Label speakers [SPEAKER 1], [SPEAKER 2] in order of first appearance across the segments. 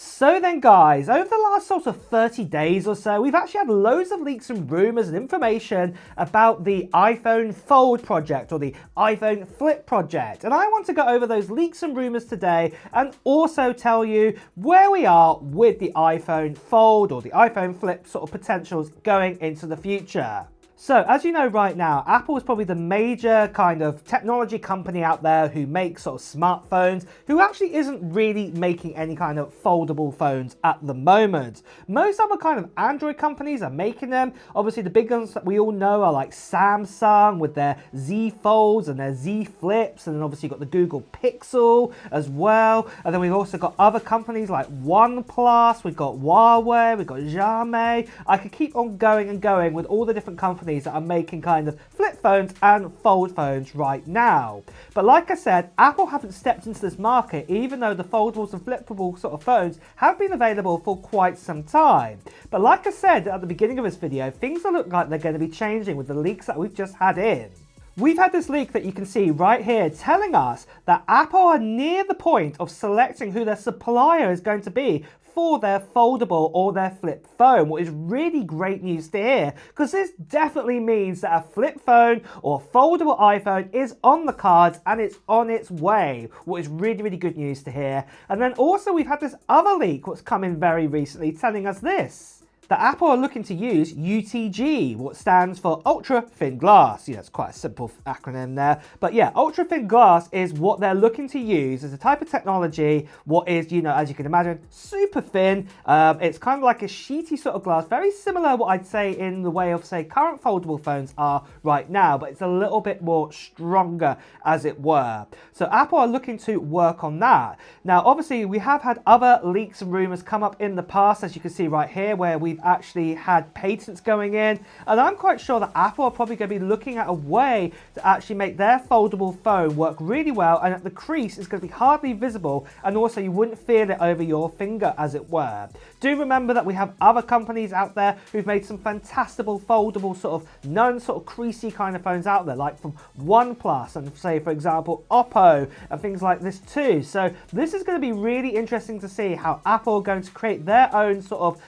[SPEAKER 1] So then guys, over the last sort of 30 days or so, we've actually had loads of leaks and rumours and information about the iPhone Fold project or the iPhone Flip project. And I want to go over those leaks and rumours today and also tell you where we are with the iPhone Fold or the iPhone Flip sort of potentials going into the future. So, as you know right now, Apple is probably the major kind of technology company out there who makes sort of smartphones, who actually isn't really making any kind of foldable phones at the moment. Most other kind of Android companies are making them. Obviously, the big ones that we all know are like Samsung with their Z Folds and their Z Flips, and then obviously you've got the Google Pixel as well. And then we've also got other companies like OnePlus, we've got Huawei, we've got Xiaomi. I could keep on going and going with all the different companies that are making kind of flip phones and fold phones right now. But like I said, Apple haven't stepped into this market, even though the foldables and flippable sort of phones have been available for quite some time. But like I said at the beginning of this video, things look like they're going to be changing with the leaks that we've just had in. We've had this leak that you can see right here telling us that Apple are near the point of selecting who their supplier is going to be for their foldable or their flip phone, which is really great news to hear, because this definitely means that a flip phone or foldable iPhone is on the cards and it's on its way, which is really good news to hear. And then also we've had this other leak what's come in very recently telling us this. That Apple are looking to use UTG, what stands for ultra thin glass. Yeah, it's quite a simple acronym there. But yeah, ultra thin glass is what they're looking to use as a type of technology, what is, you know, as you can imagine, super thin. It's kind of like a sheety sort of glass, very similar what I'd say in the way of, say, current foldable phones are right now, but it's a little bit more stronger, as it were. So Apple are looking to work on that. Now, obviously, we have had other leaks and rumors come up in the past, as you can see right here, where we've actually had patents going in, and I'm quite sure that Apple are probably going to be looking at a way to actually make their foldable phone work really well, and at the crease is going to be hardly visible, and also you wouldn't feel it over your finger, as it were. Do remember that we have other companies out there who've made some fantastic foldable sort of sort of creasy kind of phones out there, like from OnePlus and, say, for example, Oppo and things like this too. So this is going to be really interesting to see how Apple are going to create their own sort of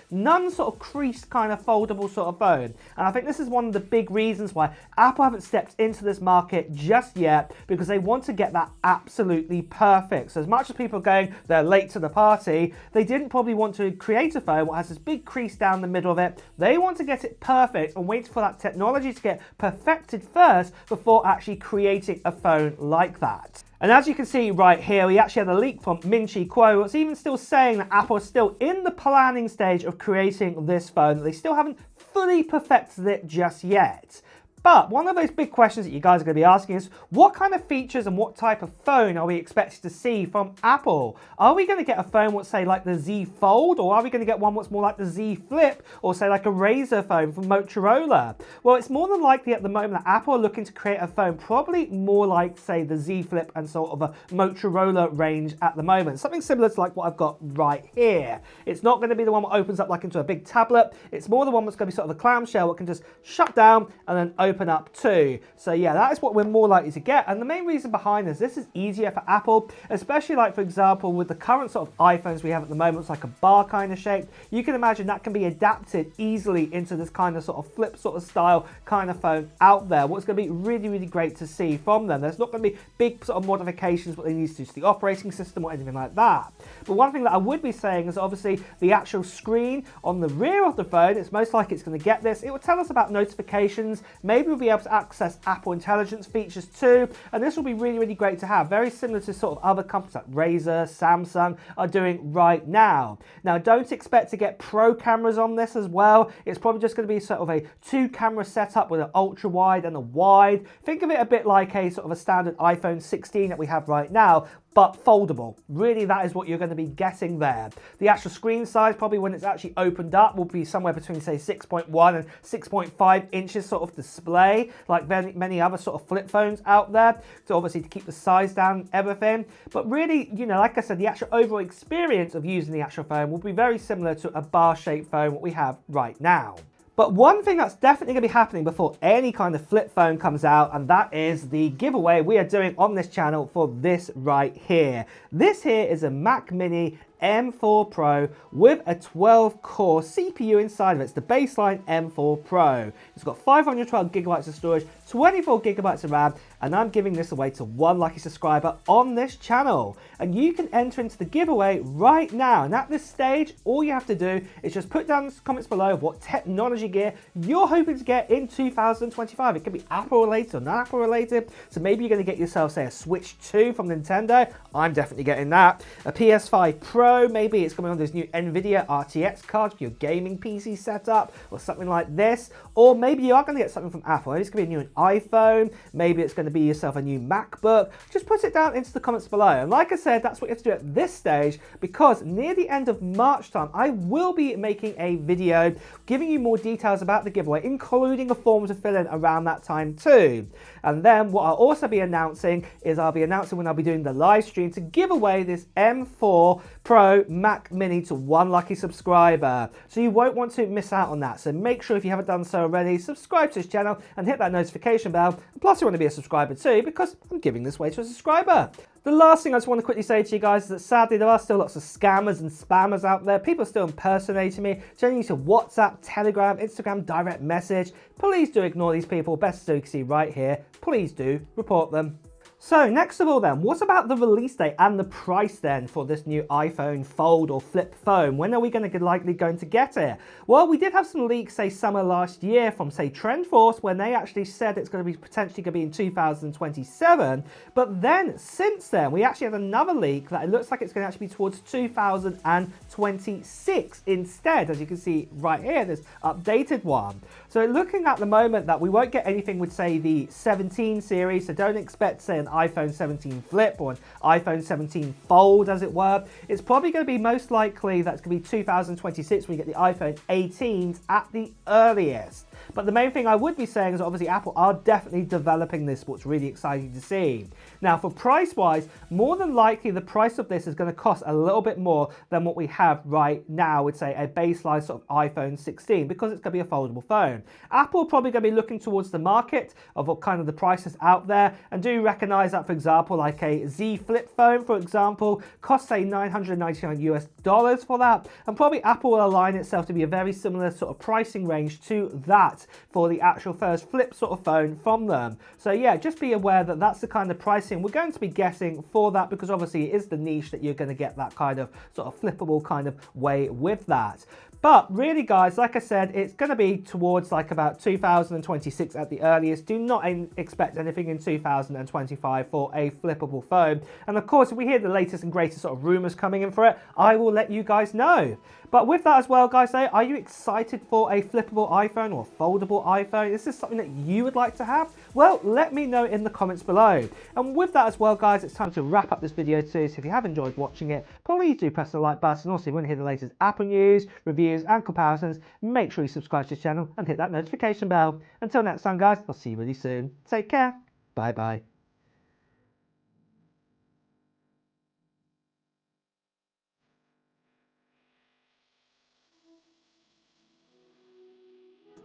[SPEAKER 1] sort of creased kind of foldable sort of phone. And I think this is one of the big reasons why Apple haven't stepped into this market just yet, because they want to get that absolutely perfect. So as much as people are going, they're late to the party, they didn't probably want to create a phone that has this big crease down the middle of it. They want to get it perfect and wait for that technology to get perfected first before actually creating a phone like that. And as you can see right here, we actually had a leak from Min-Chi Kuo. It's even still saying that Apple is still in the planning stage of creating this phone. They still haven't fully perfected it just yet. But one of those big questions that you guys are going to be asking is, what kind of features and what type of phone are we expected to see from Apple? Are we going to get a phone what's, say, like the Z Fold, or are we going to get one what's more like the Z Flip, or say like a Razr phone from Motorola? Well, it's more than likely at the moment that Apple are looking to create a phone probably more like, say, the Z Flip and sort of a Motorola range at the moment. Something similar to like what I've got right here. It's not going to be the one that opens up like into a big tablet. It's more the one that's going to be sort of a clamshell that can just shut down and then open up too. So yeah, that is what we're more likely to get. And the main reason behind this is easier for Apple, especially like, for example, with the current sort of iPhones we have at the moment. It's like a bar kind of shape. You can imagine that can be adapted easily into this kind of sort of flip sort of style kind of phone out there. What's going to be really great to see from them. There's not going to be big sort of modifications what they need to do to the operating system or anything like that. But one thing that I would be saying is obviously the actual screen on the rear of the phone, it's most likely it's going to get this. It will tell us about notifications. Maybe we'll be able to access Apple Intelligence features too, and this will be really great to have, very similar to sort of other companies like Razr, Samsung are doing right now. Now, don't expect to get pro cameras on this as well. It's probably just going to be sort of a 2-camera setup with an ultra wide and a wide. Think of it a bit like a sort of a standard iPhone 16 that we have right now, but foldable. Really, that is what you're going to be getting there. The actual screen size, probably when it's actually opened up, will be somewhere between, say, 6.1 and 6.5 inches sort of display, like many other sort of flip phones out there. So obviously to keep the size down and everything. But really, you know, like I said, the actual overall experience of using the actual phone will be very similar to a bar-shaped phone what we have right now. But one thing that's definitely going to be happening before any kind of flip phone comes out, and that is the giveaway we are doing on this channel for this right here. This here is a Mac Mini M4 Pro with a 12-core CPU inside of it. It's the baseline M4 Pro. It's got 512 gigabytes of storage, 24 gigabytes of RAM, and I'm giving this away to one lucky subscriber on this channel. And you can enter into the giveaway right now. And at this stage, all you have to do is just put down in the comments below what technology gear you're hoping to get in 2025. It could be Apple related or non-Apple related. So maybe you're going to get yourself, say, a Switch 2 from Nintendo. I'm definitely getting that. A PS5 Pro, maybe it's coming on this new NVIDIA RTX card for your gaming PC setup or something like this. Or maybe you are going to get something from Apple. Maybe it's going to be a new iPhone. Maybe it's going to be yourself a new MacBook. Just put it down into the comments below. And like I said, that's what you have to do at this stage, because near the end of March time, I will be making a video giving you more details about the giveaway, including a form to fill in around that time too. And then what I'll also be announcing is I'll be announcing when I'll be doing the live stream to give away this M4 Pro Mac Mini to one lucky subscriber. So you won't want to miss out on that. So make sure, if you haven't done so already, subscribe to this channel and hit that notification bell. Plus you want to be a subscriber too, because I'm giving this away to a subscriber. The last thing I just want to quickly say to you guys is that sadly there are still lots of scammers and spammers out there. People are still impersonating me, sending you to WhatsApp, Telegram, Instagram, direct message. Please do ignore these people. Best as you can see right here. Please do report them. So next of all then, what about the release date and the price then for this new iPhone Fold or Flip phone? When are we going to get it? Well, we did have some leaks, say summer last year from, say, TrendForce, when they actually said it's going to be potentially going to be in 2027. But then since then, we actually had another leak that it looks like it's going to actually be towards 2026 instead, as you can see right here, this updated one. So looking at the moment that we won't get anything with, say, the 17 series, so don't expect, say, an iPhone 17 Flip or an iPhone 17 Fold, as it were. It's probably going to be most likely that's going to be 2026 when you get the iPhone 18s at the earliest. But the main thing I would be saying is obviously Apple are definitely developing this, what's really exciting to see. Now for price wise, more than likely the price of this is going to cost a little bit more than what we have right now with, say, a baseline sort of iPhone 16, because it's going to be a foldable phone. Apple are probably going to be looking towards the market of what kind of the prices out there, and do recognize that, for example, like a Z Flip phone, for example, costs, say, $999 for that, and probably Apple will align itself to be a very similar sort of pricing range to that for the actual first Flip sort of phone from them. So yeah, just be aware that that's the kind of pricing we're going to be getting for that, because obviously it is the niche that you're going to get that kind of sort of flippable kind of way with that. But really, guys, like I said, it's going to be towards like about 2026 at the earliest. Do not expect anything in 2025 for a flippable phone. And of course, if we hear the latest and greatest sort of rumors coming in for it, I will let you guys know. But with that as well, guys, are you excited for a flippable iPhone or foldable iPhone? Is this something that you would like to have? Well, let me know in the comments below. And with that as well, guys, it's time to wrap up this video too. So if you have enjoyed watching it, please do press the like button. Also, if you want to hear the latest Apple news, reviews and comparisons, make sure you subscribe to the channel and hit that notification bell. Until next time, guys, I'll see you really soon. Take care. Bye bye.